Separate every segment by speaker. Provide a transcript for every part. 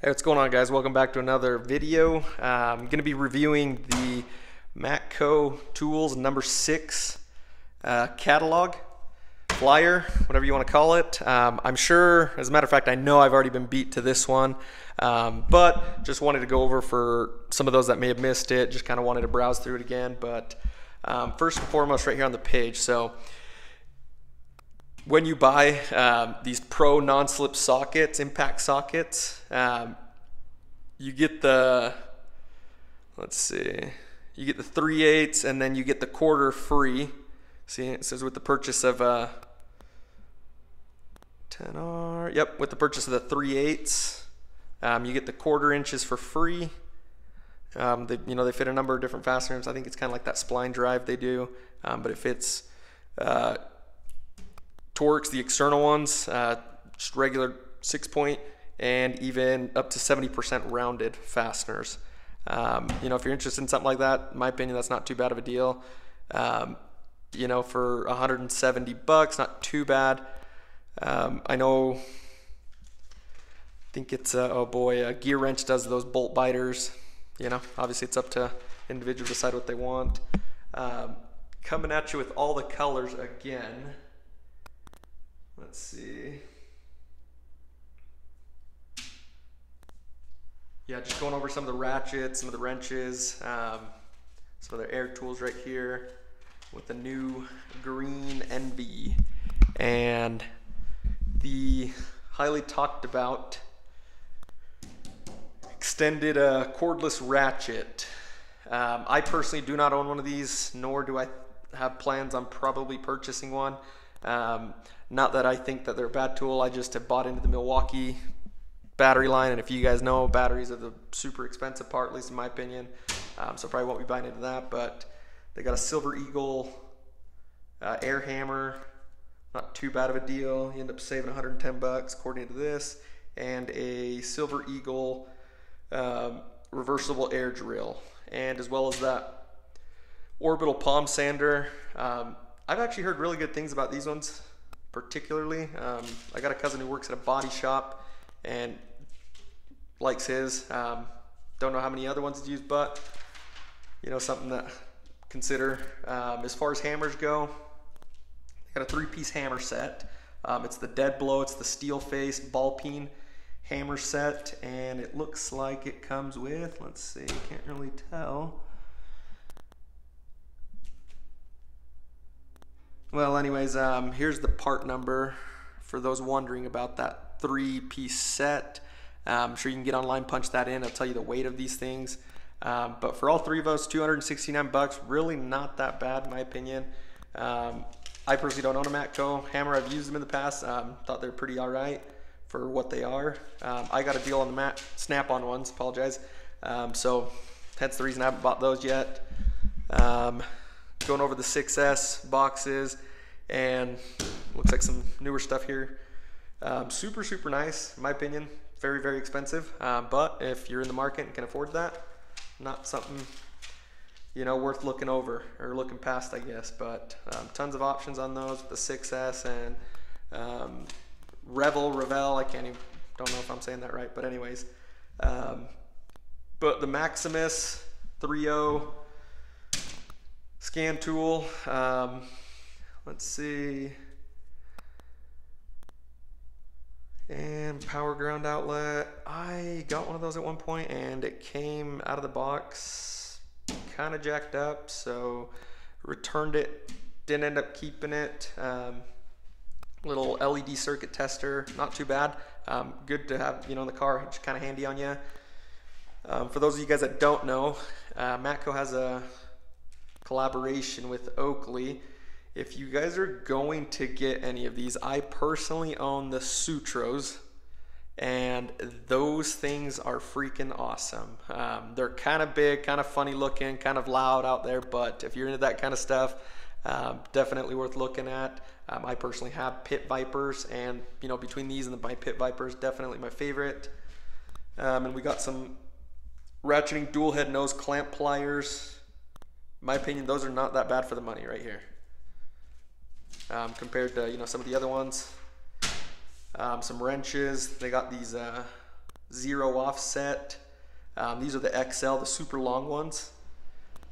Speaker 1: Hey, what's going on, guys? Welcome back to another video. I'm going to be reviewing the Matco Tools number 6 catalog, flyer, whatever you want to call it. I'm sure, as a matter of fact, I know I've already been beat to this one, but just wanted to go over for some of those that may have missed it. Just kind of wanted to browse through it again. But first and foremost, right here on the page. So when you buy these Pro non-slip sockets, impact sockets, you get the, you get the 3/8 and then you get the quarter free. See, it says with the purchase of 10R, yep, with the purchase of the 3/8, you get the 1/4 inches for free. They fit a number of different fasteners. I think it's kind of like that spline drive they do, but it fits Torx, the external ones, just regular 6-point, and even up to 70% rounded fasteners. If you're interested in something like that, in my opinion, that's not too bad of a deal. For $170, not too bad. I think it's Gear Wrench does those bolt biters. Obviously it's up to individuals to decide what they want. Coming at you with all the colors again. Let's see. Yeah, just going over some of the ratchets, some of the wrenches, some of the air tools right here with the new green Envy and the highly talked about extended cordless ratchet. I personally do not own one of these, nor do I have plans on probably purchasing one. Not that I think that they're a bad tool. I just have bought into the Milwaukee battery line, and if you guys know, batteries are the super expensive part, at least in my opinion. So probably won't be buying into that. But they got a Silver Eagle air hammer, not too bad of a deal. You end up saving $110 according to this, and a Silver Eagle reversible air drill, and as well as that orbital palm sander. I've actually heard really good things about these ones. Particularly, I got a cousin who works at a body shop and likes his. Don't know how many other ones he's used, but something to consider. As far as hammers go, they got a 3-piece hammer set. It's the dead blow, it's the steel face ball peen hammer set, and it looks like it comes with, let's see, can't really tell. Well, anyways, here's the part number for those wondering about that 3-piece set. I'm sure you can get online, punch that in. I'll tell you the weight of these things. But for all three of those, $269, really not that bad in my opinion. I personally don't own a Matco hammer. I've used them in the past. Thought they're pretty all right for what they are. I got a deal on the Snap-on ones, apologize. So that's the reason I haven't bought those yet. Going over the 6S boxes, and looks like some newer stuff here. Super nice in my opinion. Very, very expensive, but if you're in the market and can afford that, not something worth looking over or looking past, I guess. But tons of options on those with the 6S and Revel, I don't know if I'm saying that right, but anyways. But the Maximus 3.0 scan tool, let's see, and power ground outlet. I got one of those at one point and it came out of the box kind of jacked up, so returned it, didn't end up keeping it. Little LED circuit tester, not too bad. Good to have in the car, just kind of handy on you. For those of you guys that don't know, Matco has a collaboration with Oakley. If you guys are going to get any of these, I personally own the Sutros, and those things are freaking awesome. They're kind of big, kind of funny looking, kind of loud out there, but if you're into that kind of stuff, definitely worth looking at. I personally have Pit Vipers, and between these and my Pit Vipers, definitely my favorite. And we got some ratcheting dual head nose clamp pliers. In my opinion, those are not that bad for the money right here, compared to some of the other ones. Some wrenches. They got these zero offset. These are the XL, the super long ones.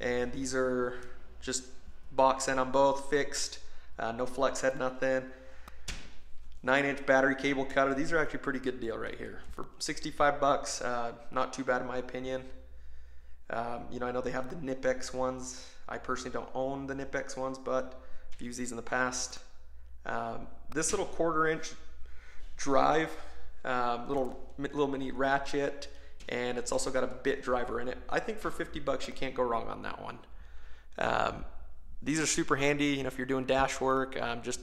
Speaker 1: And these are just box end on both, fixed, no flex head, nothing. 9-inch battery cable cutter. These are actually a pretty good deal right here. For 65 bucks, not too bad in my opinion. You know, I know they have the Nipex ones. I personally don't own the Nipex ones, but I've used these in the past. This little 1/4-inch drive, little mini ratchet, and it's also got a bit driver in it. I think for 50 bucks you can't go wrong on that one. These are super handy, you know, if you're doing dash work, just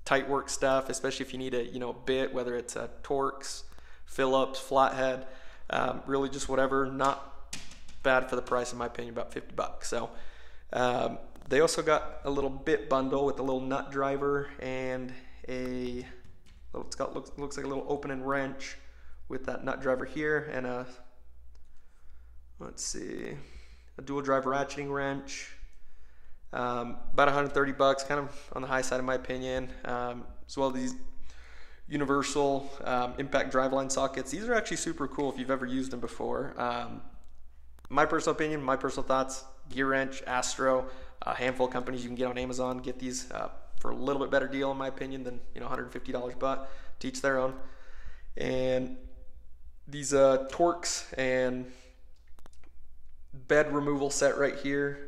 Speaker 1: tight work stuff, especially if you need a, you know, bit, whether it's a Torx, Phillips, flathead, really just whatever. Not bad for the price in my opinion, about 50 bucks. So they also got a little bit bundle with a little nut driver and a little, it's got looks like a little opening wrench with that nut driver here, and a, let's see, a dual drive ratcheting wrench. About 130 bucks, kind of on the high side in my opinion. As well as these universal impact driveline sockets. These are actually super cool if you've ever used them before. My personal opinion, my personal thoughts, Gear Wrench, Astro, a handful of companies you can get on Amazon, get these for a little bit better deal in my opinion than, you know, $150, but to each their own. And these Torx and bed removal set right here.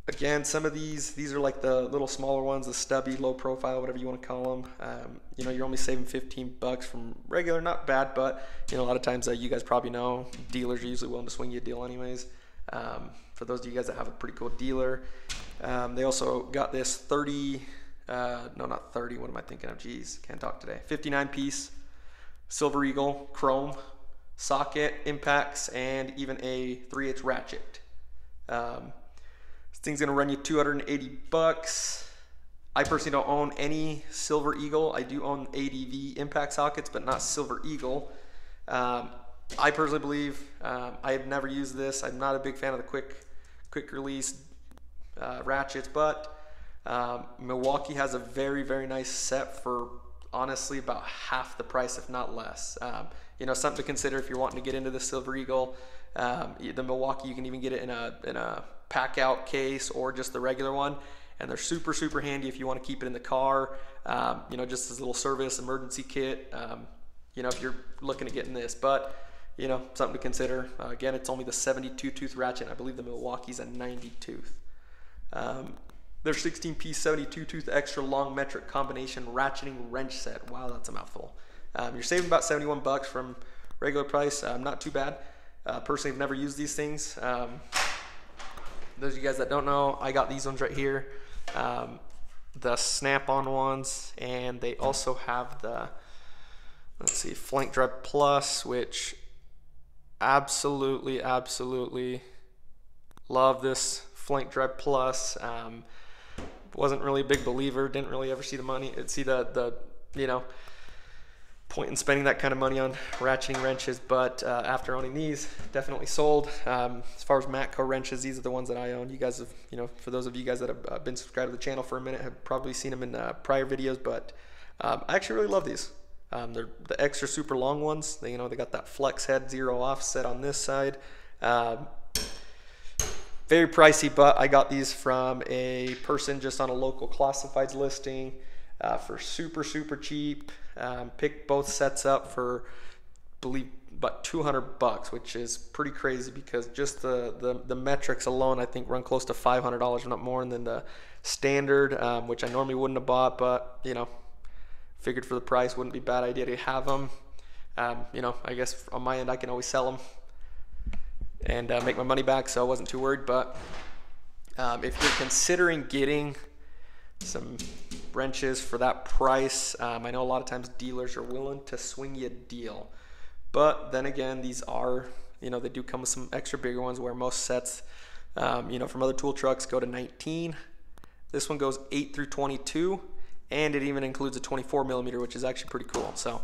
Speaker 1: Again, some of these are like the little smaller ones, the stubby, low profile, whatever you want to call them. You know, you're only saving 15 bucks from regular, not bad, but you know, a lot of times you guys probably know dealers are usually willing to swing you a deal anyways. For those of you guys that have a pretty cool dealer, they also got this 30, no, not 30, what am I thinking of? Geez, can't talk today. 59 piece Silver Eagle chrome socket, impacts, and even a 3/8 ratchet. This thing's gonna run you 280 bucks. I personally don't own any Silver Eagle. I do own ADV impact sockets, but not Silver Eagle. I personally believe, I have never used this. I'm not a big fan of the quick release ratchets, but Milwaukee has a very, very nice set for honestly about half the price, if not less. You know, something to consider if you're wanting to get into the Silver Eagle. The Milwaukee, you can even get it in a pack out case or just the regular one, and they're super, super handy if you want to keep it in the car, you know, just as a little service emergency kit, you know, if you're looking at getting this. But you know, something to consider. Again, it's only the 72 tooth ratchet. I believe the Milwaukee's a 90 tooth. Their 16-piece 72 tooth extra long metric combination ratcheting wrench set. Wow, that's a mouthful. You're saving about 71 bucks from regular price. Not too bad. Personally, I've never used these things. Those of you guys that don't know, I got these ones right here, the snap-on ones, and they also have the, let's see, Flank Drive Plus, which absolutely love this Flank Drive Plus. Wasn't really a big believer, didn't really ever see the you know, point in spending that kind of money on ratcheting wrenches, but after owning these, definitely sold. As far as Matco wrenches, these are the ones that I own. You guys have, you know, for those of you guys that have been subscribed to the channel for a minute, have probably seen them in prior videos, but I actually really love these. They're the extra super long ones. They, you know, they got that flex head, zero offset on this side. Very pricey, but I got these from a person just on a local classifieds listing for super, super cheap. Picked both sets up for, I believe, about 200 bucks, which is pretty crazy because just the metrics alone, I think, run close to $500, if not more, than the standard, which I normally wouldn't have bought, but you know, figured for the price wouldn't be a bad idea to have them. You know, I guess on my end I can always sell them and make my money back, so I wasn't too worried. But if you're considering getting some wrenches for that price, I know a lot of times dealers are willing to swing you a deal, but then again, these are, you know, they do come with some extra bigger ones where most sets, you know, from other tool trucks go to 19. This one goes 8 through 22, and it even includes a 24 millimeter, which is actually pretty cool. So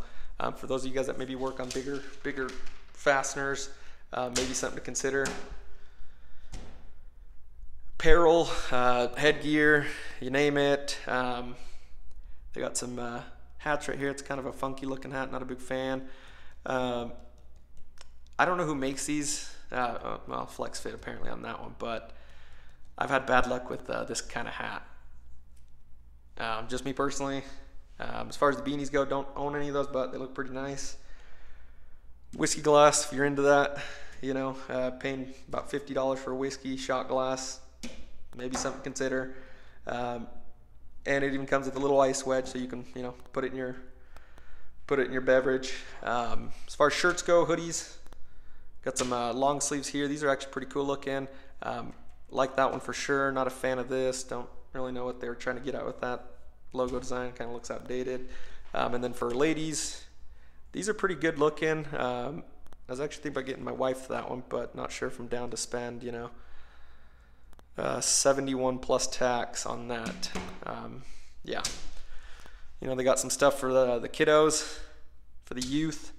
Speaker 1: for those of you guys that maybe work on bigger fasteners, maybe something to consider. Apparel, headgear, you name it. They got some hats right here. It's kind of a funky looking hat, not a big fan. I don't know who makes these. Well, Flex Fit apparently on that one, but I've had bad luck with this kind of hat. Just me personally. As far as the beanies go, don't own any of those, but they look pretty nice. Whiskey glass, if you're into that, you know, paying about $50 for a whiskey shot glass, maybe something to consider. And it even comes with a little ice wedge, so you can, you know, put it in your beverage. As far as shirts go, hoodies, got some long sleeves here. These are actually pretty cool looking. Like that one for sure. Not a fan of this. Don't really know what they were trying to get at with that logo design. Kind of looks outdated. And then for ladies, these are pretty good looking. I was actually thinking about getting my wife that one, but not sure if I'm down to spend, you know, 71 plus tax on that. Yeah, you know, they got some stuff for the kiddos, for the youth.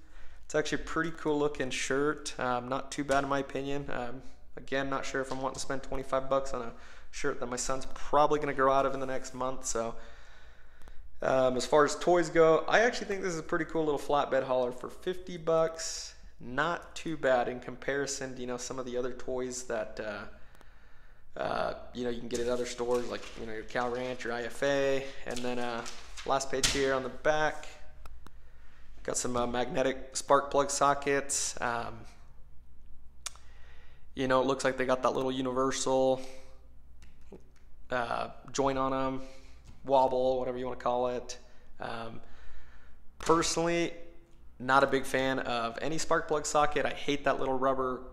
Speaker 1: It's actually a pretty cool looking shirt. Not too bad in my opinion. Again, not sure if I'm wanting to spend 25 bucks on a shirt that my son's probably going to grow out of in the next month. So as far as toys go, I actually think this is a pretty cool little flatbed hauler for 50 bucks. Not too bad in comparison to, you know, some of the other toys that you know, you can get at other stores, like, you know, your Cal Ranch, your IFA. And then last page here on the back, got some magnetic spark plug sockets. You know, it looks like they got that little universal joint on them, wobble, whatever you want to call it. Personally, not a big fan of any spark plug socket. I hate that little rubber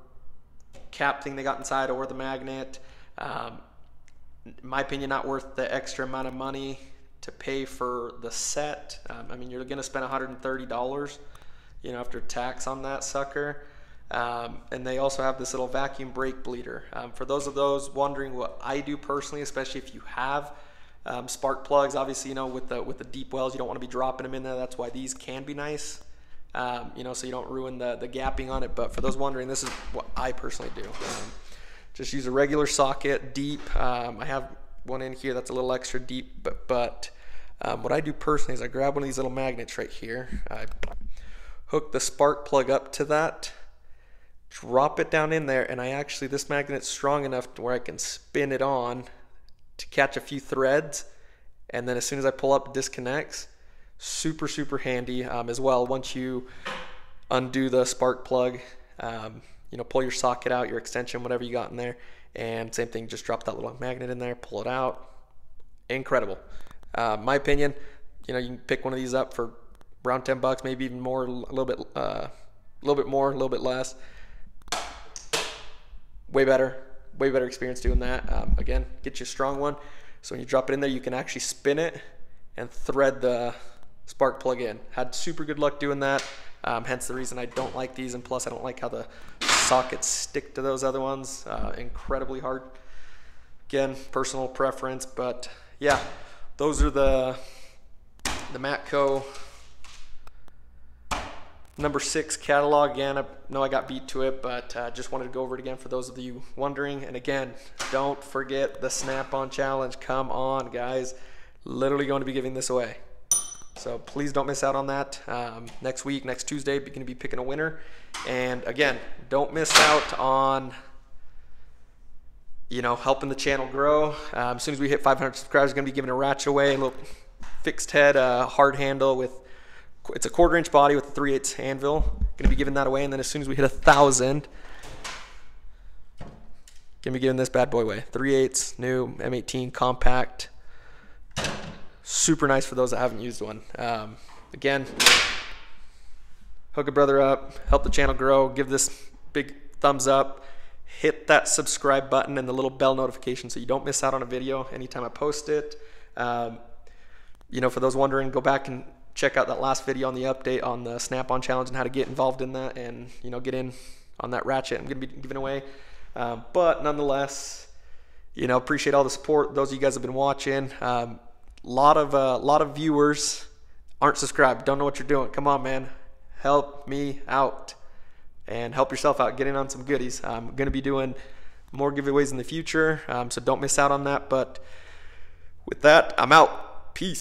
Speaker 1: cap thing they got inside, or the magnet. In my opinion, not worth the extra amount of money to pay for the set. I mean, you're gonna spend $130, you know, after tax on that sucker. And they also have this little vacuum brake bleeder. For those wondering what I do personally, especially if you have spark plugs, obviously, you know, with the deep wells, you don't want to be dropping them in there. That's why these can be nice, you know, so you don't ruin the gapping on it. But for those wondering, this is what I personally do. Just use a regular socket, deep. I have one in here that's a little extra deep, but what I do personally is I grab one of these little magnets right here. I hook the spark plug up to that, drop it down in there, and this magnet's strong enough to where I can spin it on to catch a few threads, and then as soon as I pull up, it disconnects. Super, super handy as well. Once you undo the spark plug, you know, pull your socket out, your extension, whatever you got in there, and same thing, just drop that little magnet in there, pull it out. Incredible. My opinion, you know, you can pick one of these up for around 10 bucks, maybe even more, a little bit more, a little bit less. Way better experience doing that. Again, get you a strong one, so when you drop it in there, you can actually spin it and thread the spark plug in. Had super good luck doing that, hence the reason I don't like these, and plus I don't like how the sockets stick to those other ones. Incredibly hard. Again, personal preference, but yeah, those are the Matco number 6 catalog. Again, I know I got beat to it, but just wanted to go over it again for those of you wondering. And again, don't forget the Snap-on challenge. Come on, guys. Literally going to be giving this away, so please don't miss out on that. Next week, next Tuesday, we're going to be picking a winner. And again, don't miss out on, you know, helping the channel grow. As soon as we hit 500 subscribers, we're going to be giving a ratchet away, a little fixed head hard handle with, it's a 1/4 inch body with a 3/8 anvil. Going to be giving that away. And then as soon as we hit 1,000, going to be giving this bad boy away. 3/8 new M18 compact. Super nice for those that haven't used one. Again, hook a brother up, help the channel grow, give this big thumbs up, hit that subscribe button and the little bell notification so you don't miss out on a video anytime I post it. You know, for those wondering, go back and check out that last video on the update on the Snap-on challenge and how to get involved in that, and, you know, get in on that ratchet I'm going to be giving away. But nonetheless, you know, appreciate all the support. Those of you guys have been watching. Lot of viewers aren't subscribed, don't know what you're doing. Come on, man, help me out and help yourself out, get in on some goodies. I'm going to be doing more giveaways in the future, so don't miss out on that. But with that, I'm out. Peace.